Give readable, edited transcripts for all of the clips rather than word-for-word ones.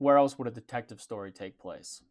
Where else would a detective story take place?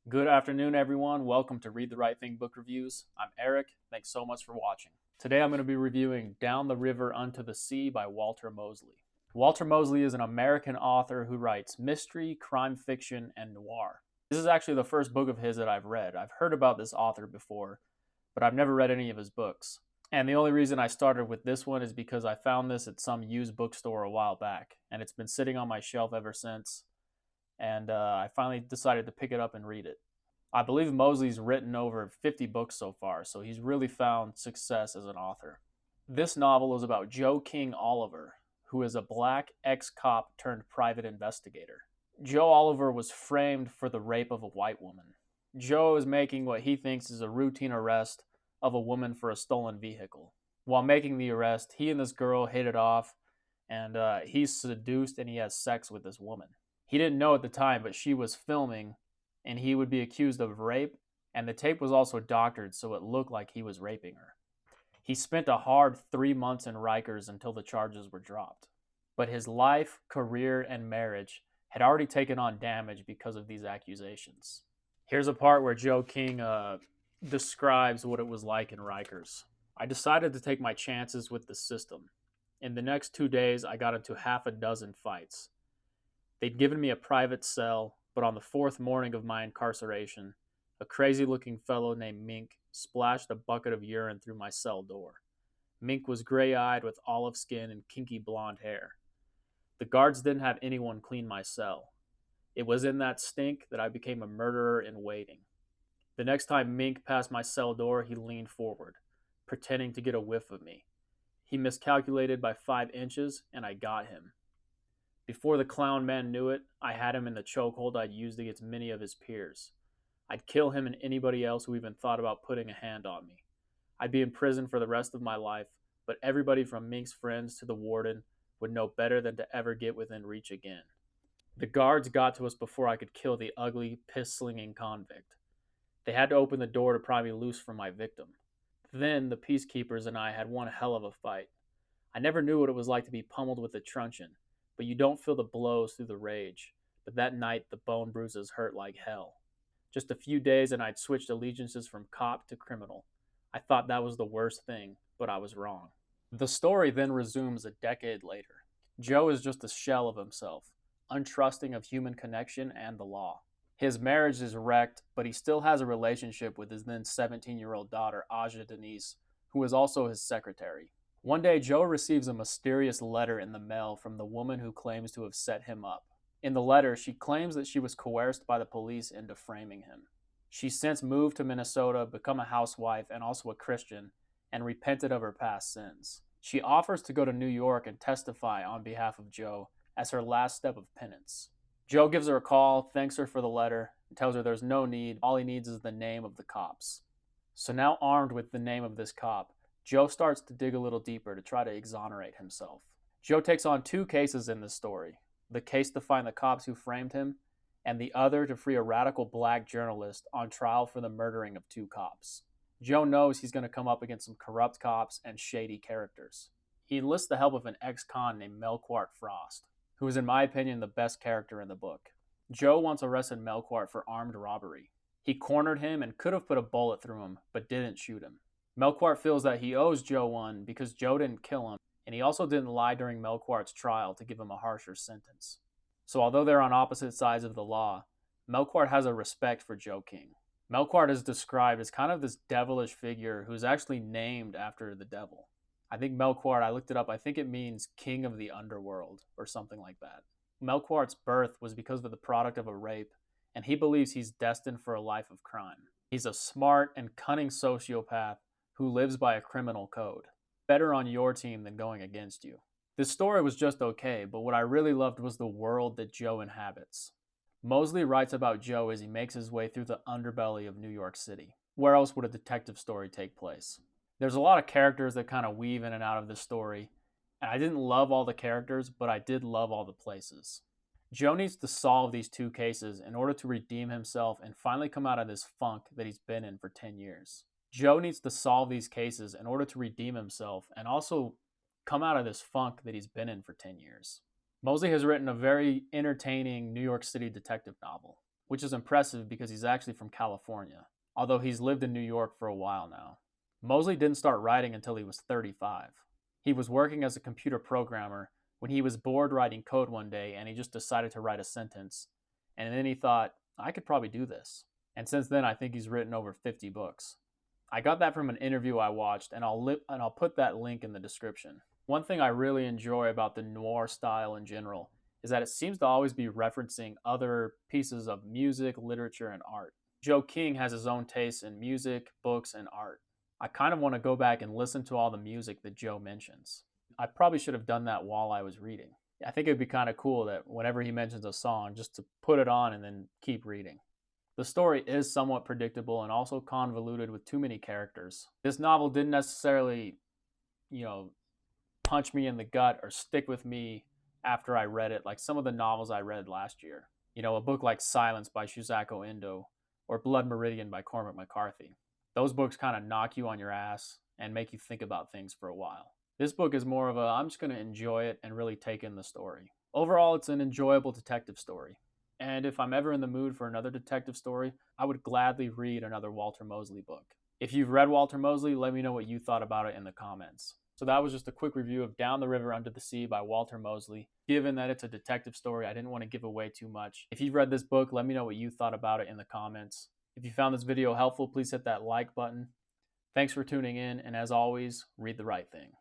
Good afternoon, everyone. Welcome to Read the Right Thing Book Reviews. I'm Eric. Thanks so much for watching. Today I'm going to be reviewing Down the River Unto the Sea by Walter Mosley. Walter Mosley is an American author who writes mystery, crime fiction, and noir. This is actually the first book of his that I've read. I've heard about this author before, but I've never read any of his books. And the only reason I started with this one is because I found this at some used bookstore a while back, and it's been sitting on my shelf ever since, and I finally decided to pick it up and read it. I believe Mosley's written over 50 books so far, so he's really found success as an author. This novel is about Joe King Oliver, who is a black ex-cop turned private investigator. Joe Oliver was framed for the rape of a white woman. Joe is making what he thinks is a routine arrest of a woman for a stolen vehicle. While making the arrest, he and this girl hit it off, and he's seduced and he has sex with this woman. He didn't know at the time, but she was filming, and he would be accused of rape, and the tape was also doctored so it looked like he was raping her. He spent a hard 3 months in Rikers until the charges were dropped. But his life, career, and marriage had already taken on damage because of these accusations. Here's a part where Joe King describes what it was like in Rikers. I decided to take my chances with the system. In the next 2 days, I got into half a dozen fights. They'd given me a private cell, but on the 4th morning of my incarceration, a crazy-looking fellow named Mink splashed a bucket of urine through my cell door. Mink was gray-eyed with olive skin and kinky blonde hair. The guards didn't have anyone clean my cell. It was in that stink that I became a murderer in waiting. The next time Mink passed my cell door, he leaned forward, pretending to get a whiff of me. He miscalculated by 5 inches, and I got him. Before the clown man knew it, I had him in the chokehold I'd used against many of his peers. I'd kill him and anybody else who even thought about putting a hand on me. I'd be in prison for the rest of my life, but everybody from Mink's friends to the warden would know better than to ever get within reach again. The guards got to us before I could kill the ugly, piss-slinging convict. They had to open the door to pry me loose from my victim. Then the peacekeepers and I had one hell of a fight. I never knew what it was like to be pummeled with a truncheon, but you don't feel the blows through the rage. But that night, the bone bruises hurt like hell. Just a few days and I'd switched allegiances from cop to criminal. I thought that was the worst thing, but I was wrong. The story then resumes a decade later. Joe is just a shell of himself, untrusting of human connection and the law. His marriage is wrecked, but he still has a relationship with his then 17-year-old daughter, Aja Denise, who is also his secretary. One day, Joe receives a mysterious letter in the mail from the woman who claims to have set him up. In the letter, she claims that she was coerced by the police into framing him. She's since moved to Minnesota, become a housewife and also a Christian, and repented of her past sins. She offers to go to New York and testify on behalf of Joe as her last step of penance. Joe gives her a call, thanks her for the letter, and tells her there's no need, all he needs is the name of the cops. So now armed with the name of this cop, Joe starts to dig a little deeper to try to exonerate himself. Joe takes on 2 cases in this story, the case to find the cops who framed him, and the other to free a radical black journalist on trial for the murdering of 2 cops. Joe knows he's going to come up against some corrupt cops and shady characters. He enlists the help of an ex-con named Melquart Frost, who is in my opinion the best character in the book. Joe once arrested Melquart for armed robbery. He cornered him and could have put a bullet through him, but didn't shoot him. Melquart feels that he owes Joe one because Joe didn't kill him, and he also didn't lie during Melquart's trial to give him a harsher sentence. So although they're on opposite sides of the law, Melquart has a respect for Joe King. Melquart is described as kind of this devilish figure who's actually named after the devil. I think Melquart, I looked it up, I think it means king of the underworld or something like that. Melquart's birth was because of the product of a rape, and he believes he's destined for a life of crime. He's a smart and cunning sociopath who lives by a criminal code. Better on your team than going against you. This story was just okay, but what I really loved was the world that Joe inhabits. Mosley writes about Joe as he makes his way through the underbelly of New York City. Where else would a detective story take place? There's a lot of characters that kind of weave in and out of this story, And I didn't love all the characters, but I did love all the places. Joe needs to solve these two cases in order to redeem himself and finally come out of this funk that he's been in for 10 years. Joe needs to solve these cases in order to redeem himself and also come out of this funk that he's been in for 10 years. Mosley has written a very entertaining New York City detective novel, which is impressive because he's actually from California, although he's lived in New York for a while now. Mosley didn't start writing until he was 35. He was working as a computer programmer when he was bored writing code one day and he just decided to write a sentence. And then he thought, I could probably do this. And since then, I think he's written over 50 books. I got that from an interview I watched, and I'll put that link in the description. One thing I really enjoy about the noir style in general is that it seems to always be referencing other pieces of music, literature, and art. Joe King has his own tastes in music, books, and art. I kind of want to go back and listen to all the music that Joe mentions. I probably should have done that while I was reading. I think it'd be kind of cool that whenever he mentions a song, just to put it on and then keep reading. The story is somewhat predictable and also convoluted with too many characters. This novel didn't necessarily, punch me in the gut or stick with me after I read it like some of the novels I read last year. A book like Silence by Shuzako Endo or Blood Meridian by Cormac McCarthy. Those books kind of knock you on your ass and make you think about things for a while. This book is more of I'm just going to enjoy it and really take in the story. Overall, it's an enjoyable detective story. And if I'm ever in the mood for another detective story, I would gladly read another Walter Mosley book. If you've read Walter Mosley, let me know what you thought about it in the comments. So that was just a quick review of Down the River Under the Sea by Walter Mosley. Given that it's a detective story, I didn't want to give away too much. If you've read this book, let me know what you thought about it in the comments. If you found this video helpful, please hit that like button. Thanks for tuning in, and as always, read the right thing.